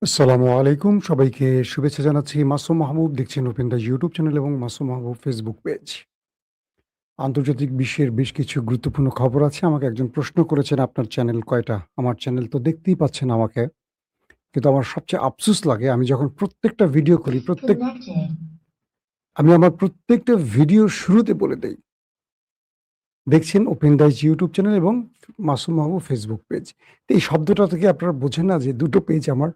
আসসালামু আলাইকুম। সবাইকে শুভেচ্ছা জানাচ্ছি। মাসুম মাহবুব দেখছেন ওপেন দ্য ইউটিউব চ্যানেল এবং মাসুম মাহবুব ফেসবুক পেজ। আন্তর্জাতিক বিশ্বের বেশ কিছু গুরুত্বপূর্ণ খবর আছে। আমাকে একজন প্রশ্ন করেছেন, "আপনার চ্যানেল কয়টা?" আমার চ্যানেল তো দেখতেই পাচ্ছেন আমাকে। কিন্তু আমার সবচেয়ে আফসোস লাগে আমি যখন প্রত্যেকটা ভিডিও করি, আমি আমার প্রত্যেকটা ভিডিওর শুরুতে বলে দেই, "দেখছেন ওপেন দ্য ইউটিউব চ্যানেল এবং মাসুম মাহবুব ফেসবুক পেজ।" তো এই শব্দটা থেকে আপনারা বোঝেন না যে ২ টো পেজ আমার।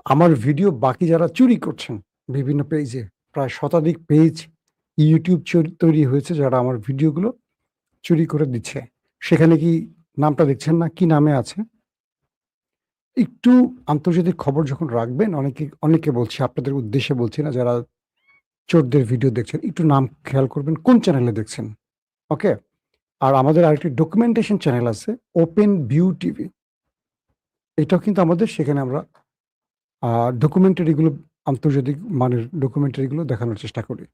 আমার ভিডিও বাকি যারা চুরি করছেন বিভিন্ন পেজে, প্রায় শতাধিক পেজ ইউটিউব তৈরি হয়েছে যারা আমার ভিডিওগুলো চুরি করে দিচ্ছে। সেখানে কি নামটা দেখছেন না? কি নামে আছে? একটু আন্তর্জাতিক খবর যখন রাখবেন অনেকে বলছি, আপনাদের উদ্দেশ্যে বলছি না যারা চোরদের ভিডিও দেখছেন, একটু নাম খেয়াল করবেন কোন চ্যানেলে দেখছেন। ওকে? আর আমাদের আরেকটি ডকুমেন্টেশন চ্যানেল আছে ওপেন ভিউ টিভি। এটাও কিন্তু আমাদের, সেখানে আমরা আ ডকুমেন্টারিগুলো, আন্তর্জাতিক মানের ডকুমেন্টারিগুলো দেখানোর চেষ্টা করি।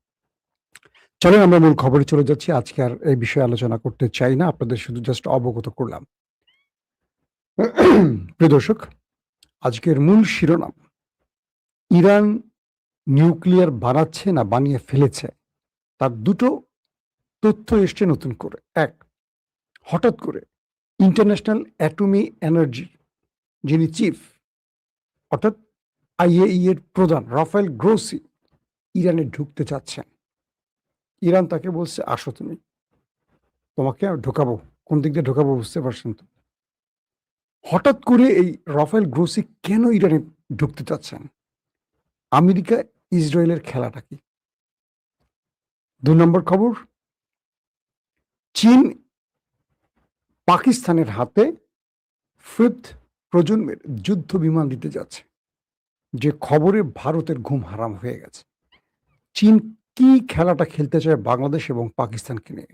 চলেন আমরা মূল খবরে চলে যাচ্ছি। আজকে আর এই বিষয়ে আলোচনা করতে চাই না। আপনাদের শুধু জাস্ট অবগত করলাম। প্রিয় দর্শক, আজকের মূল শিরোনাম, ইরান নিউক্লিয়ার বানাচ্ছে না বানিয়ে ফেলেছে? তার দুটো তথ্য এসছে নতুন করে। এক, হঠাৎ করে ইন্টারন্যাশনাল অ্যাটমি এনার্জি যিনি চিফ, অর্থাৎ IAEA এর প্রধান রাফায়েল গ্রোসি ইরানে ঢুকতে চাচ্ছেন। ইরান তাকে বলছে, "আসো তুমি, তোমাকে ঢোকাবো।" কোন দিক দিয়ে ঢোকাবো বুঝতে পারছেন তো? হঠাৎ করে এই রাফায়েল গ্রোসি কেন ইরানে ঢুকতে চাচ্ছেন? আমেরিকা ইসরায়েলের খেলাটা কি? ২ নম্বর খবর, চীন পাকিস্তানের হাতে 5th প্রজন্মের যুদ্ধ বিমান দিতে যাচ্ছে। যে খবরে ভারতের ঘুম হারাম হয়ে গেছে। চীন কি খেলাটা খেলতে চায় বাংলাদেশ এবং পাকিস্তানকে নিয়ে?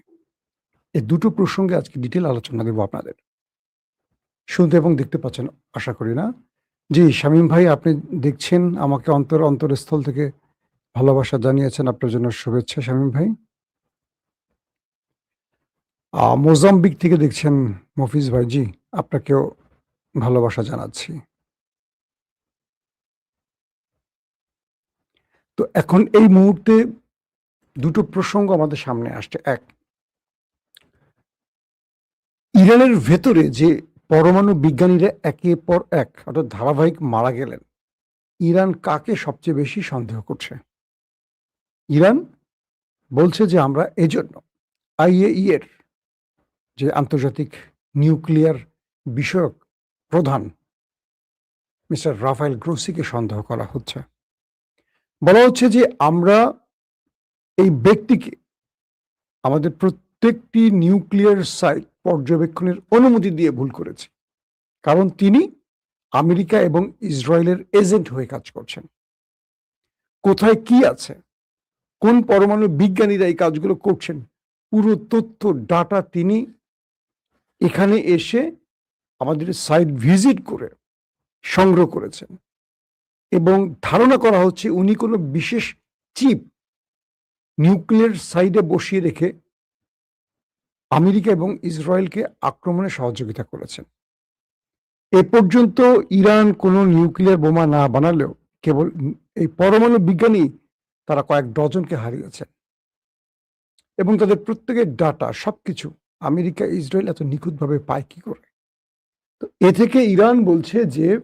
এই দুটো প্রসঙ্গে আজকে ডিটেইল আলোচনা দেব আপনাদের। শুনতে এবং দেখতে পাচ্ছেন আশা করি, না? জি, শামীম ভাই আপনি দেখছেন আমাকে, অন্তরস্থল থেকে ভালোবাসা জানিয়েছেন। আপনার জন্য শুভেচ্ছা শামীম ভাই। মোজাম্বিক থেকে দেখছেন মফিজ ভাই, জি, আপনাকেও ভালোবাসা জানাচ্ছি। তো এখন এই মুহূর্তে দুটো প্রসঙ্গ আমাদের সামনে আসছে। এক, ইরানের ভেতরে যে পরমাণু বিজ্ঞানীরা একের পর এক অর্থাৎ ধারাবাহিক মারা গেলেন, ইরান কাকে সবচেয়ে বেশি সন্দেহ করছে? ইরান বলছে যে আমরা এজন্য IAEA এর যে আন্তর্জাতিক নিউক্লিয়ার বিষয়ক প্রধান মিস্টার রাফায়েল গ্রোসিকে সন্দেহ করা হচ্ছে। বলা হচ্ছে যে আমরা এই ব্যক্তিকে আমাদের প্রত্যেকটি নিউক্লিয়ার সাইট পর্যবেক্ষণের অনুমতি দিয়ে ভুল করেছি। কারণ তিনি আমেরিকা এবং ইসরায়েলের এজেন্ট হয়ে কাজ করছেন। কোথায় কি আছে, কোন পরমাণু বিজ্ঞানীরা এই কাজগুলো করছেন, পুরো তথ্য ডাটা তিনি এখানে এসে আমাদের সাইট ভিজিট করে সংগ্রহ করেছেন এবং ধারণা করা হচ্ছে উনি কোনো বিশেষ চিপ নিউক্লিয়ার সাইডে বসিয়ে রেখে আমেরিকা এবং ইসরায়েলকে আক্রমণে সহযোগিতা করেছেন। এ পর্যন্ত ইরান কোনো নিউক্লিয়ার বোমা না বানালেও কেবল এই পরমাণু বিজ্ঞানী তারা কয়েক ডজনকে হারিয়েছেন এবং তাদের প্রত্যেকের ডাটা সবকিছু আমেরিকা ইসরায়েল এত নিখুঁতভাবে পায় কি করে? তো এ থেকে ইরান বলছে যে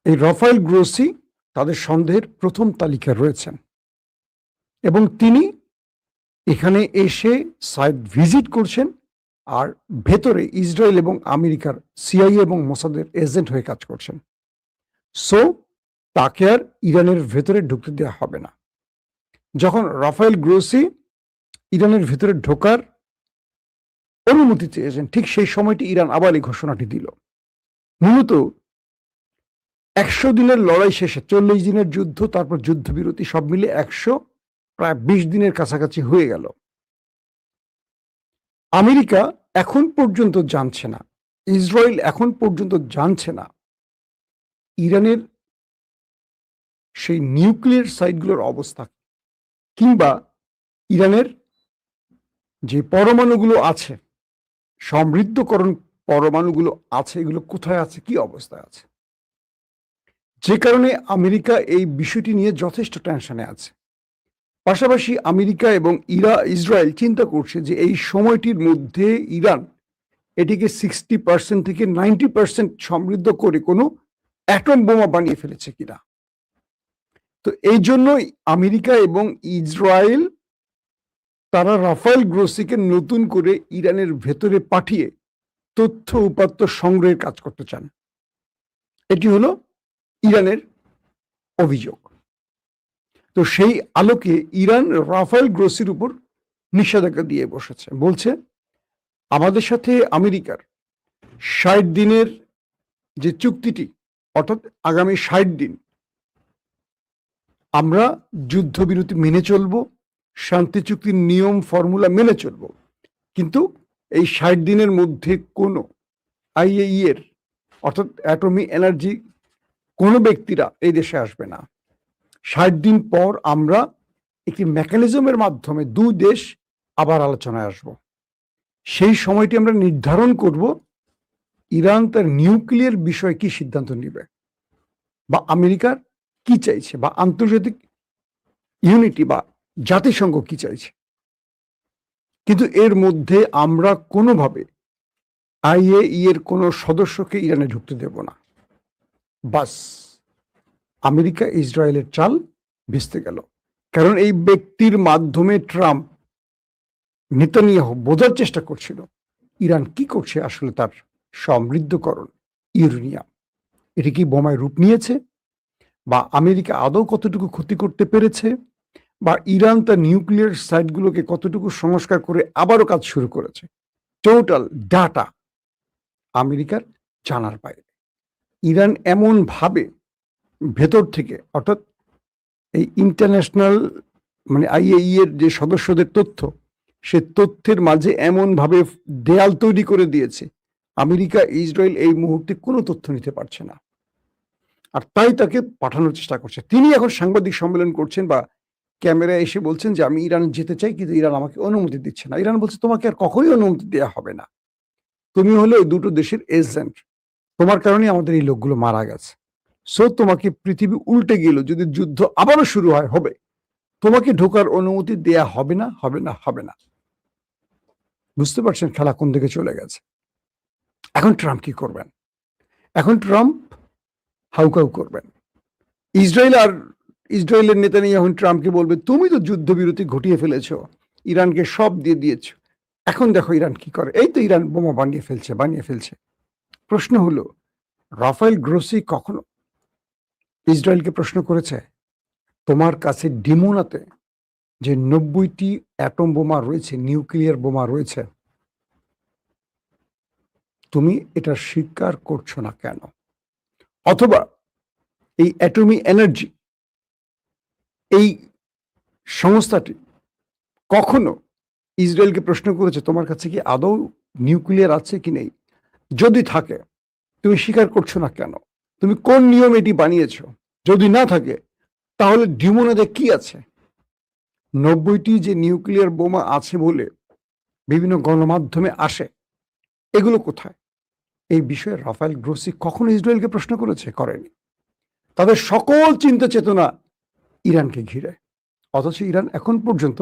এই রাফায়েল গ্রোসি তাদের সন্দেহের প্রথম তালিকায় রয়েছেন এবং তিনি এখানে এসে সাইট ভিজিট করছেন আর ভেতরে ইসরায়েল এবং আমেরিকার CIA এবং মোসাদের এজেন্ট হয়ে কাজ করছেন। সো তাকে আর ইরানের ভেতরে ঢুকতে দেওয়া হবে না। যখন রাফায়েল গ্রোসি ইরানের ভেতরে ঢোকার অনুমতি চেয়েছেন, ঠিক সেই সময়টি ইরান আবার এই ঘোষণাটি দিল। মূলত 100 দিনের লড়াই শেষে 40 দিনের যুদ্ধ, তারপর যুদ্ধবিরতি, সব মিলে প্রায় 20 দিনের কাছাকাছি হয়ে গেল। আমেরিকা এখন পর্যন্ত জানছে না, ইসরায়েল এখন পর্যন্ত জানছে না ইরানের সেই নিউক্লিয়ার সাইটগুলোর অবস্থা, কিংবা ইরানের যে পরমাণুগুলো আছে সমৃদ্ধকরণ পরমাণুগুলো আছে এগুলো কোথায় আছে, কি অবস্থায় আছে, যে কারণে আমেরিকা এই বিষয়টি নিয়ে যথেষ্ট টেনশনে আছে। পাশাপাশি আমেরিকা এবং ইসরায়েল চিন্তা করছে যে এই সময়টির মধ্যে ইরান এটিকে 60% থেকে 90% সমৃদ্ধ করে কোনো অ্যাটম বোমা বানিয়ে ফেলেছে কিনা। তো এই জন্যই আমেরিকা এবং ইসরায়েল তারা রাফায়েল গ্রোসিকে নতুন করে ইরানের ভেতরে পাঠিয়ে তথ্য উপাত্ত সংগ্রহের কাজ করতে চান। এটি হলো ইরানের অভিযোগ। তো সেই আলোকে ইরান রাফায়েল গ্রোসির উপর নিষেধাজ্ঞা দিয়ে বসেছে, বলছে আমাদের সাথে আমেরিকার 60 দিনের যে চুক্তিটি, অর্থাৎ আগামী 60 দিন আমরা যুদ্ধবিরতি মেনে চলব, শান্তি চুক্তির নিয়ম ফর্মুলা মেনে চলব, কিন্তু এই 60 দিনের মধ্যে কোনো আইএই এর অর্থাৎ অ্যাটমিক এনার্জি কোনো ব্যক্তিরা এই দেশে আসবে না। 60 দিন পর আমরা একটি মেকানিজমের মাধ্যমে দুই দেশ আবার আলোচনায় আসব। সেই সময়টি আমরা নির্ধারণ করব ইরান তার নিউক্লিয়ার বিষয়ে কি সিদ্ধান্ত নেবে, বা আমেরিকার কি চাইছে, বা আন্তর্জাতিক ইউনিটি বা জাতিসংঘ কি চাইছে। কিন্তু এর মধ্যে আমরা কোনোভাবে আইএই এর কোনো সদস্যকে ইরানে ঢুকতে দেব না। বাস, আমেরিকা ইসরায়েলের চাল ভেস্তে গেল। কারণ এই ব্যক্তির মাধ্যমে ট্রাম্প নেতানিয়াহু বোঝার চেষ্টা করছিল ইরান কি করছে আসলে তার সমৃদ্ধকরণ ইউরেনিয়াম, এটি কি বোমায় রূপ নিয়েছে, বা আমেরিকা আদৌ কতটুকু ক্ষতি করতে পেরেছে, বা ইরান তার নিউক্লিয়ার সাইটগুলোকে কতটুকু সংস্কার করে আবারও কাজ শুরু করেছে। টোটাল ডাটা আমেরিকার জানার বাইরে। ইরান এমন ভাবে ভেতর থেকে, অর্থাৎ এই ইন্টারন্যাশনাল মানে আইএই এর যে সদস্যদের তথ্য, সে তথ্যের মাঝে এমন ভাবে দেয়াল তৈরি করে দিয়েছে আমেরিকা ইসরায়েল এই মুহূর্তে কোনো তথ্য নিতে পারছে না। আর তাই তাকে পাঠানোর চেষ্টা করছে। তিনি এখন সাংবাদিক সম্মেলন করছেন বা ক্যামেরায় এসে বলছেন যে আমি ইরান যেতে চাই, কিন্তু ইরান আমাকে অনুমতি দিচ্ছে না। ইরান বলছে তোমাকে আর কখনোই অনুমতি দেওয়া হবে না, তুমি হলে ওই দুটো দেশের এজেন্ট, তোমার কারণে আমাদের এই লোকগুলো মারা গেছে। সো তোমাকে পৃথিবী উল্টে গেল, যদি যুদ্ধ আবারও শুরু হয় হবে, তোমাকে ঢোকার অনুমতি দেয়া হবে না, হবে না, হবে না। বুঝতে পারছেন খেলা কোন দিকে চলে গেছে। এখন ট্রাম্প কি করবেন? এখন ট্রাম্প হাউকাউ করবেন। ইসরায়েলের নেতা নিয়ে এখন ট্রাম্পকে বলবে তুমি তো যুদ্ধবিরতি ঘটিয়ে ফেলেছো, ইরানকে সব দিয়ে দিয়েছো, এখন দেখো ইরান কি করে। এই তো ইরান বোমা বানিয়ে ফেলছে। প্রশ্ন হলো, রাফায়েল গ্রোসি কখনো ইসরায়েলকে প্রশ্ন করেছে তোমার কাছে ডিমোনাতে যে 90টি অ্যাটম বোমা রয়েছে, নিউক্লিয়ার বোমা রয়েছে, তুমি এটা স্বীকার করছো না কেন? অথবা এই অ্যাটমিক এনার্জি এই সংস্থাটি কখনো ইসরায়েলকে প্রশ্ন করেছে তোমার কাছে কি আদৌ নিউক্লিয়ার আছে কি নেই? যদি থাকে তুমি স্বীকার করছো না কেন? তুমি কোন নিয়ম এটি বানিয়েছো? যদি না থাকে তাহলে ডিমোনাতে কি আছে? 90টি যে নিউক্লিয়ার বোমা আছে বলে বিভিন্ন গণমাধ্যমে আসে, এগুলো কোথায়? এই বিষয়ে রাফায়েল গ্রোসি কখনো ইসরায়েলকে প্রশ্ন করেছে? করেনি। তাদের সকল চিন্তা চেতনা ইরানকে ঘিরে। অথচ ইরান এখন পর্যন্ত,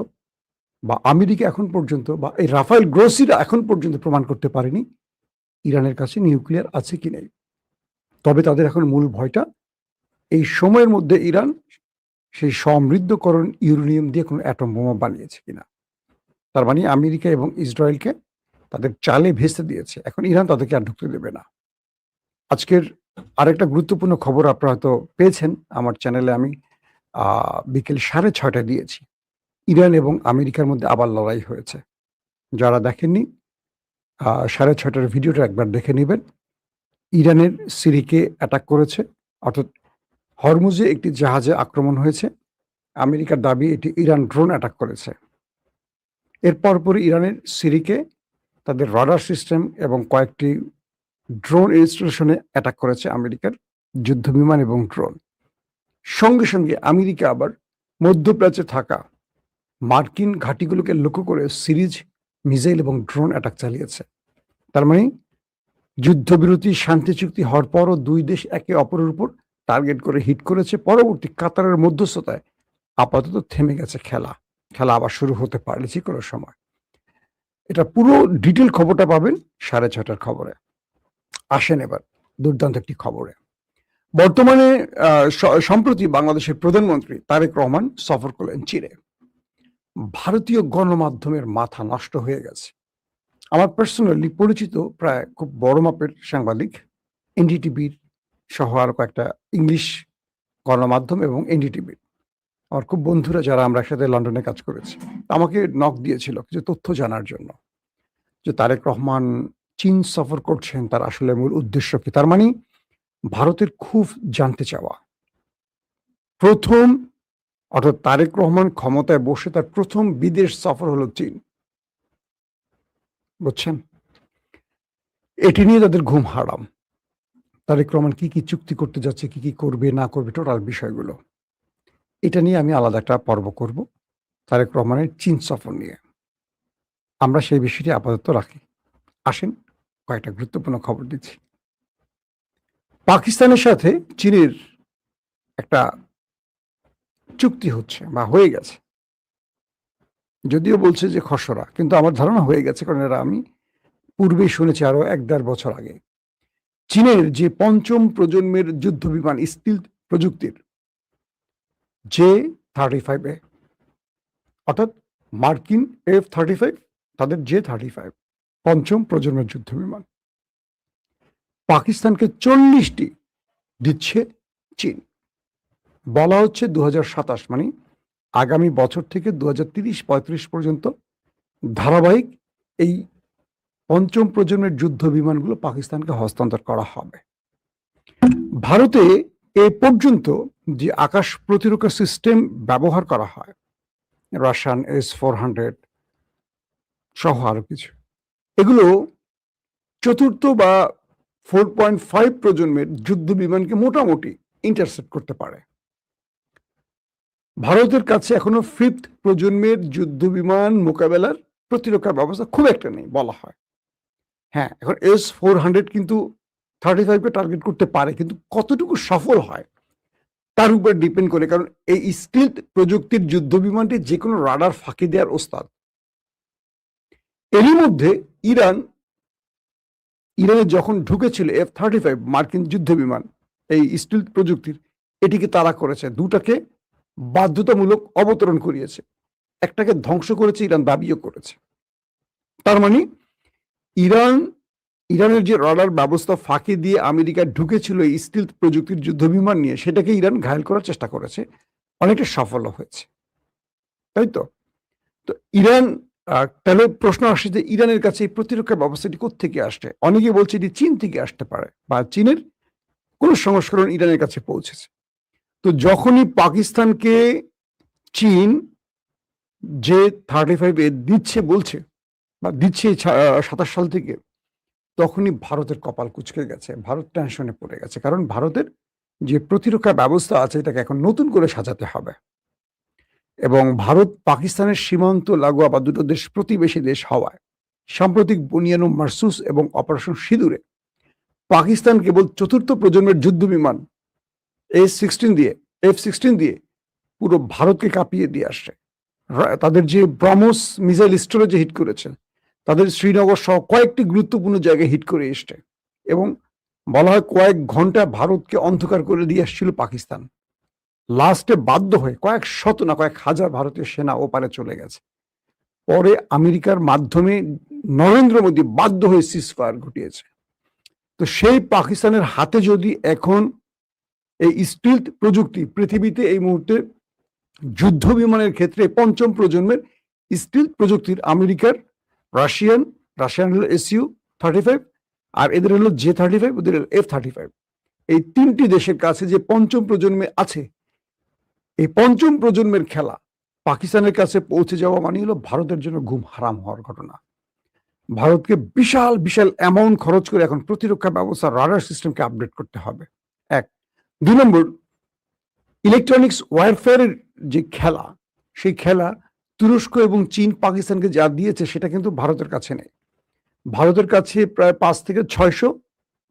বা আমেরিকা এখন পর্যন্ত, বা এই রাফায়েল গ্রোসিরা এখন পর্যন্ত প্রমাণ করতে পারেনি ইরানের কাছে নিউক্লিয়ার আছে কি নেই। তবে তাদের এখন মূল ভয়টা এই সময়ের মধ্যে ইরান সেই সমৃদ্ধকরণ ইউরেনিয়াম দিয়ে কোনো অ্যাটম বোমা বানিয়েছে কিনা। তার মানে আমেরিকা এবং ইসরায়েলকে তাদের চালে ভেস্তে দিয়েছে। এখন ইরান তাদেরকে আর ঢুকতে দেবে না। আজকের আরেকটা গুরুত্বপূর্ণ খবর আপনারা হয়তো পেয়েছেন, আমার চ্যানেলে আমি বিকেল 6:30 দিয়েছি। ইরান এবং আমেরিকার মধ্যে আবার লড়াই হয়েছে। যারা দেখেননি 6:30 ভিডিওটা একবার দেখে নেবেন। ইরানের সিরিকে অ্যাটাক করেছে, অর্থাৎ হরমুজে একটি জাহাজে আক্রমণ হয়েছে। আমেরিকার দাবি এটি ইরান ড্রোন অ্যাটাক করেছে। এর পরপরই ইরানের সিরিকে তাদের রাডার সিস্টেম এবং কয়েকটি ড্রোন ইনস্টলেশনে অ্যাটাক করেছে আমেরিকার যুদ্ধবিমান এবং ড্রোন। সঙ্গে সঙ্গে আমেরিকা আবার মধ্যপ্রাচ্যে থাকা মার্কিন ঘাঁটিগুলোকে লক্ষ্য করে সিরিজ মিসাইল এবং ড্রোন অ্যাটাক চালিয়েছে। তার মানে যুদ্ধবিরতি শান্তি চুক্তি হওয়ার পরও দুই দেশ একে অপরের উপর টার্গেট করে হিট করেছে। পরবর্তী কাতারের মধ্যস্থতায় আপাতত থেমে গেছে খেলা। খেলা আবার শুরু হতে পারে যে কোনো সময়। এটা পুরো ডিটেল খবরটা পাবেন 6:30টার খবরে। আসেন এবার দুর্দান্ত একটি খবরে। বর্তমানে সম্প্রতি বাংলাদেশের প্রধানমন্ত্রী তারেক রহমান সফর করলেন চীনে। ভারতীয় গণমাধ্যমের মাথা নষ্ট হয়ে গেছে। আমার পার্সোনালি পরিচিত প্রায় খুব বড় মাপের সাংবাদিক, এনডিটিভির সহ আরো কয়েকটা ইংলিশ গণমাধ্যম এবং এনডিটিভির আমার খুব বন্ধুরা যারা আমরা একসাথে লন্ডনে কাজ করেছি, আমাকে নক দিয়েছিল কিছু তথ্য জানার জন্য যে তারেক রহমান চীন সফর করছেন, তার আসলে মূল উদ্দেশ্য কি। তার মানে ভারতের খুব জানতে চাওয়া। প্রথম অর্থাৎ তারেক রহমান ক্ষমতায় বসে তার প্রথম বিদেশ সফর হলো চীন, বুঝছেন। এটি নিয়ে তাদের ঘুম হারাম। তারেক রহমান কি কি চুক্তি করতে যাচ্ছে, কি কি করবে না করবে, টোটাল বিষয়গুলো এটা নিয়ে আমি আলাদা একটা পর্ব করব, তারেক রহমানের চীন সফর নিয়ে। আমরা সেই বিষয়টি আপাতত রাখি। আসেন কয়েকটা গুরুত্বপূর্ণ খবর দিচ্ছি। পাকিস্তানের সাথে চীনের একটা চুক্তি হচ্ছে বা হয়ে গেছে, যদিও বলছে যে খসড়া, কিন্তু আমার ধারণা হয়ে গেছে, কারণ এরা আমি পূর্বেই শুনেছি আরো 1-1.5 বছর আগে। চীনের যে পঞ্চম প্রজন্মের যুদ্ধ বিমান স্টিল প্রযুক্তির J-35A, অর্থাৎ মার্কিন F-35, তাদের J-35 পঞ্চম প্রজন্মের যুদ্ধ বিমান পাকিস্তানকে 40টি দিচ্ছে চীন। বলা হচ্ছে 2027 মানে আগামী বছর থেকে 2030-35 পর্যন্ত ধারাবাহিক এই পঞ্চম প্রজন্মের যুদ্ধ বিমানগুলো পাকিস্তানকে হস্তান্তর করা হবে। ভারতে এ পর্যন্ত যে আকাশ প্রতিরক্ষা সিস্টেম ব্যবহার করা হয়, রাশিয়ান S-400 সহ আরো কিছু, এগুলো চতুর্থ বা 4.5 প্রজন্মের যুদ্ধ বিমানকে মোটামুটি ইন্টারসেপ্ট করতে পারে। ভারতের কাছে এখনো 5th প্রজন্মের যুদ্ধ বিমান মোকাবেলার প্রতিরক্ষা ব্যবস্থা খুব একটা নেই বলা হয়। হ্যাঁ, এখন S-400 কিন্তু 35কে টার্গেট করতে পারে, কিন্তু কতটুকু সফল হয় তার উপর ডিপেন্ড করে, কারণ এই স্টিলথ প্রযুক্তির যুদ্ধ বিমানটি যে কোনো রাডার ফাঁকি দেওয়ার ওস্তাদ। এরই মধ্যে ইরানে যখন ঢুকেছিল F-35 মার্কিন যুদ্ধ বিমান এই স্টিলথ প্রযুক্তির, এটিকে তাড়া করেছে, দুটাকে বাধ্যতামূলক অবতরণ করিয়েছে, একটাকে ধ্বংস করেছে, ইরান দাবিও করেছে। তার মানে ইরানের যে রাডার ব্যবস্থা ফাঁকি দিয়ে আমেরিকা ঢুকেছিল এই স্টিলথ প্রযুক্তির যুদ্ধ বিমান নিয়ে, সেটাকে ইরান ঘায়েল করার চেষ্টা করেছে, অনেকটা সফল হয়েছে, তাই তো। তো ইরান, তাহলে প্রশ্ন আসে যে ইরানের কাছে এই প্রতিরক্ষা ব্যবস্থাটি কোত্থেকে আসছে। অনেকে বলছে এটি চীন থেকে আসতে পারে বা চীনের কোন সংস্করণ ইরানের কাছে পৌঁছেছে। তো যখনই পাকিস্তানকে চীন J-35 দিচ্ছে বলছে বা দিচ্ছে 27 সাল থেকে, তখনই ভারতের কপাল কুঁচকে গেছে, ভারত টেনশনে পড়ে গেছে, কারণ ভারতের যে প্রতিরক্ষা ব্যবস্থা আছে এটাকে এখন নতুন করে সাজাতে হবে। এবং ভারত পাকিস্তানের সীমান্ত লাগোয়া বা দুটো দেশ প্রতিবেশী দেশ হওয়ায় সাম্প্রতিক বুনিয়ানো মারসুস এবং অপারেশন সিঁদুরে পাকিস্তান কেবল চতুর্থ প্রজন্মের যুদ্ধ বিমান F-16 দিয়ে পুরো ভারতকে কাঁপিয়ে দিয়ে আসছে। তাদের যে ব্রহ্মস মিসাইল স্টোরেজে হিট করেছে, তাদের শ্রীনগর সহ কয়েকটি গুরুত্বপূর্ণ জায়গায় হিট করে এসছে, এবং বলা হয় কয়েক ঘন্টা ভারতকে অন্ধকার করে দিয়ে আসছিল পাকিস্তান। লাস্টে বাধ্য হয়ে কয়েক শত না কয়েক হাজার ভারতীয় সেনা ওপারে চলে গেছে। পরে আমেরিকার মাধ্যমে নরেন্দ্র মোদী বাধ্য হয়ে সিজফায়ার ঘটিয়েছে। তো সেই পাকিস্তানের হাতে যদি এখন এই স্টিলথ প্রযুক্তি, পৃথিবীতে এই মুহূর্তে যুদ্ধ বিমানের ক্ষেত্রে পঞ্চম প্রজন্মের স্টিলথ প্রযুক্তির আমেরিকার, রাশিয়ান হলো Su-35, আর এদের হলো J-35, ওদের F-35, এই তিনটি দেশের কাছে যে পঞ্চম প্রজন্মে আছে, এই পঞ্চম প্রজন্মের খেলা পাকিস্তানের কাছে পৌঁছে যাওয়া মানে হলো ভারতের জন্য ঘুম হারাম হওয়ার ঘটনা। ভারতকে বিশাল বিশাল অ্যামাউন্ট খরচ করে এখন প্রতিরক্ষা ব্যবস্থা, রাডার সিস্টেমকে আপডেট করতে হবে, এক। 2 নম্বর, ইলেকট্রনিক্স ওয়ারফেয়ারের যে খেলা, সেই খেলা তুরস্ক এবং চীন পাকিস্তানকে যা দিয়েছে সেটা কিন্তু ভারতের কাছে নেই। ভারতের কাছে প্রায় ৫ থেকে ৬০০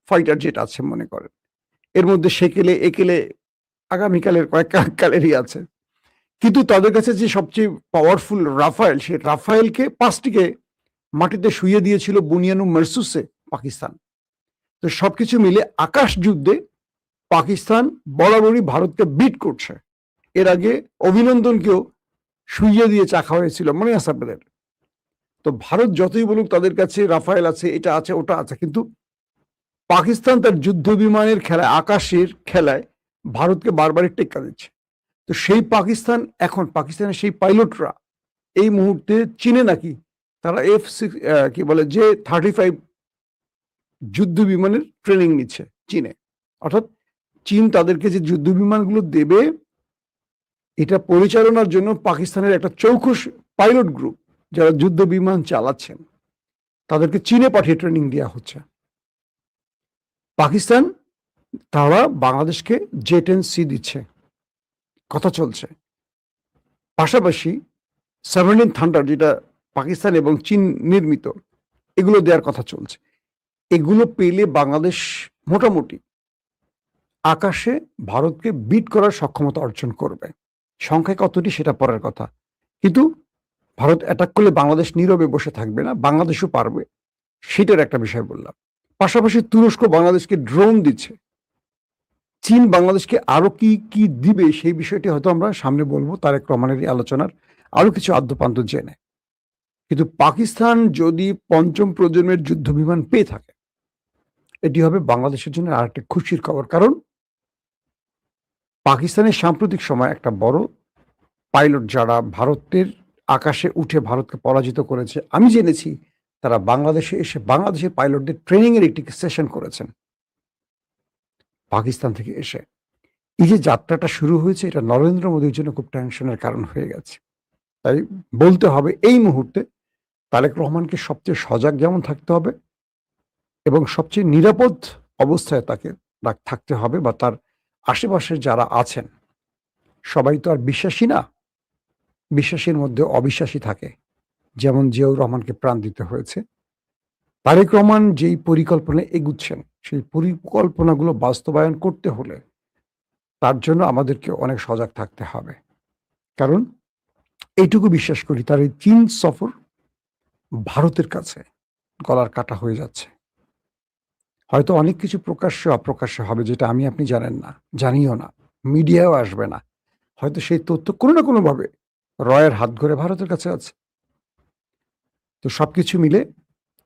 ফাইটার জেট আছে মনে করেন। এর মধ্যে সেকেলে, একেলে আগামীকালের কয়েক কালেরই আছে। কিন্তু তাদের কাছে যে সবচেয়ে পাওয়ারফুল রাফায়েল, সেই রাফায়েলকে ৫ টিকে মাটিতে শুইয়ে দিয়েছিল বুনিয়ানু মারসুসে পাকিস্তান। তো সবকিছু মিলে আকাশ যুদ্ধে পাকিস্তান বরাবরই ভারতকে বিট করছে। এর আগে অভিনন্দনকেও শুইয়ে দিয়ে চাখা হয়েছিল, মনে আছে আপনাদের? তো ভারত যতই বলুক তাদের কাছে রাফায়েল আছে, এটা আছে, ওটা আছে, কিন্তু পাকিস্তান তার যুদ্ধ বিমানের খেলায়, আকাশের খেলায় ভারতকে বারবারই টেক্কা দিচ্ছে। তো সেই পাকিস্তান, এখন পাকিস্তানের সেই পাইলটরা এই মুহূর্তে চীনে নাকি তারা কি বলে J-35 যুদ্ধ বিমানের ট্রেনিং নিচ্ছে চীনে। অর্থাৎ চীন তাদেরকে যে যুদ্ধ বিমানগুলো দেবে, এটা পরিচালনার জন্য পাকিস্তানের একটা চৌখুশ পাইলট গ্রুপ যারা যুদ্ধ বিমান চালাচ্ছেন তাদেরকে চীনে পাঠিয়ে ট্রেনিং দেওয়া হচ্ছে। পাকিস্তান তারা বাংলাদেশকে J-10C দিচ্ছে, কথা চলছে। পাশাপাশি 17 থান্ডার, যেটা পাকিস্তান এবং চীন নির্মিত, এগুলো দেওয়ার কথা চলছে। এগুলো পেলে বাংলাদেশ মোটামুটি আকাশে ভারতকে বিট করার সক্ষমতা অর্জন করবে। সংখ্যায় কতটি সেটা পরের কথা, কিন্তু ভারত অ্যাটাক করলে বাংলাদেশ নীরবে বসে থাকবে না, বাংলাদেশও পারবে, সেটার একটা বিষয় বললাম। পাশাপাশি তুরস্ক বাংলাদেশকে ড্রোন দিচ্ছে। চীন বাংলাদেশকে আরো কি কি দিবে সেই বিষয়টি হয়তো আমরা সামনে বলবো তারেক রহমানের এই আলোচনার আরো কিছু আদ্যপান্ত জেনে। কিন্তু পাকিস্তান যদি ৫ম প্রজন্মের যুদ্ধ বিমান পেয়ে থাকে, এটি হবে বাংলাদেশের জন্য আর একটা খুশির খবর। কারণ পাকিস্তানের সাম্প্রতিক সময় একটা বড় পাইলট যারা ভারতের আকাশে উঠে ভারতকে পরাজিত করেছে, আমি জেনেছি তারা বাংলাদেশে এসে বাংলাদেশের পাইলটদের ট্রেনিং এর একটি সেশন করেছেন পাকিস্তান থেকে এসে। এই যে যাত্রাটা শুরু হয়েছে, এটা নরেন্দ্র মোদীর জন্য খুব টেনশনের কারণ হয়ে গেছে। তাই বলতে হবে এই মুহূর্তে তারেক রহমানকে সবচেয়ে সজাগ যেমন থাকতে হবে এবং সবচেয়ে নিরাপদ অবস্থায় তাকে থাকতে হবে, বা তার আশেপাশে যারা আছেন সবাই তো আর বিশ্বাসী না, বিশ্বাসীর মধ্যে অবিশ্বাসী থাকে। যেমন জিয়াউর রহমানকে প্রাণ দিতে হয়েছে, তারেক রহমান যেই পরিকল্পনা এগুচ্ছেন সেই পরিকল্পনাগুলো বাস্তবায়ন করতে হলে তার জন্য আমাদেরকে অনেক সজাগ থাকতে হবে। কারণ এইটুকু বিশ্বাস করি, তার এই চীন সফর ভারতের কাছে গলার কাটা হয়ে যাচ্ছে। হয়তো অনেক কিছু প্রকাশ্য অপ্রকাশ্য হবে যেটা আমি আপনি জানেন না, জানিও না, মিডিয়াও আসবে না। হয়তো সেই তথ্য কোনো না কোনোভাবে রয়ের হাত ধরে ভারতের কাছে আছে। তো সবকিছু মিলে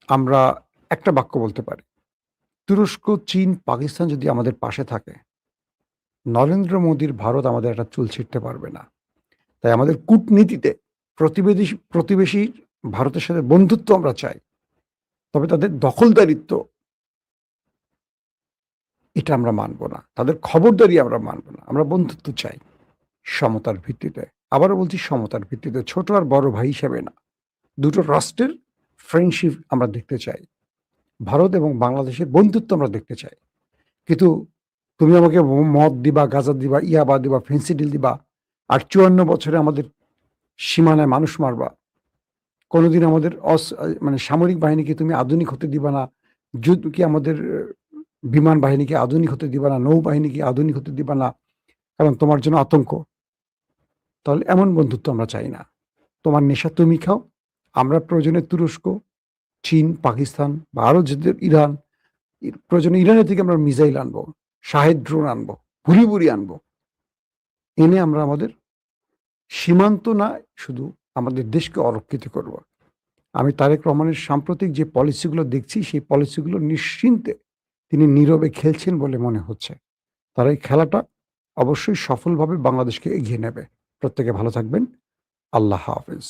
আমরা একটা বাক্য বলতে পারি, তুরস্ক, চীন, পাকিস্তান যদি আমাদের পাশে থাকে, নরেন্দ্র মোদীর ভারত আমাদের একটা চুল ছিঁড়তে পারবে না। তাই আমাদের কূটনীতিতে প্রতিবেশী ভারতের সাথে বন্ধুত্ব আমরা চাই, তবে তাদের দখলদারিত্ব এটা আমরা মানব না, তাদের খবরদারি আমরা মানব না। আমরা বন্ধুত্ব চাই সমতার ভিত্তিতে। আবারও বলছি, সমতার ভিত্তিতে, ছোট আর বড় ভাই হিসেবে না। দুটো রাষ্ট্রের ফ্রেন্ডশিপ আমরা দেখতে চাই, ভারত এবং বাংলাদেশের বন্ধুত্ব আমরা দেখতে চাই। কিন্তু তুমি আমাকে মদ দিবা, গাঁজা দিবা, ইয়াবা দিবা, ফেন্সিডিল দিবা, আর ৫৪ বছরে আমাদের সীমানায় মানুষ মারবা, কোনোদিন আমাদের মানে সামরিক বাহিনীকে তুমি আধুনিক হতে দিবা না, যুদ্ধ কি আমাদের বিমান বাহিনীকে আধুনিক হতে দিবা না, নৌবাহিনীকে আধুনিক হতে দিবা না, কারণ তোমার জন্য আতঙ্ক। তাহলে এমন বন্ধুত্ব আমরা চাই না। তোমার নেশা তুমি খাও, আমরা প্রয়োজনে তুরস্ক, চীন, পাকিস্তান বা আরো যাদের ইরান, প্রয়োজনে ইরানের থেকে আমরা মিসাইল আনবো, শাহেদ ড্রোন আনবো, ভুরি ভুরি আনবো, এনে আমরা আমাদের সীমান্ত না শুধু আমাদের দেশকে অরক্ষিত করব। আমি তারেক রহমানের সাম্প্রতিক যে পলিসিগুলো দেখছি, সেই পলিসিগুলো নিশ্চিন্তে তিনি নীরবে খেলছেন বলে মনে হচ্ছে। তার এই খেলাটা অবশ্যই সফলভাবে বাংলাদেশকে এগিয়ে নেবে। প্রত্যেকে ভালো থাকবেন। আল্লাহ হাফেজ।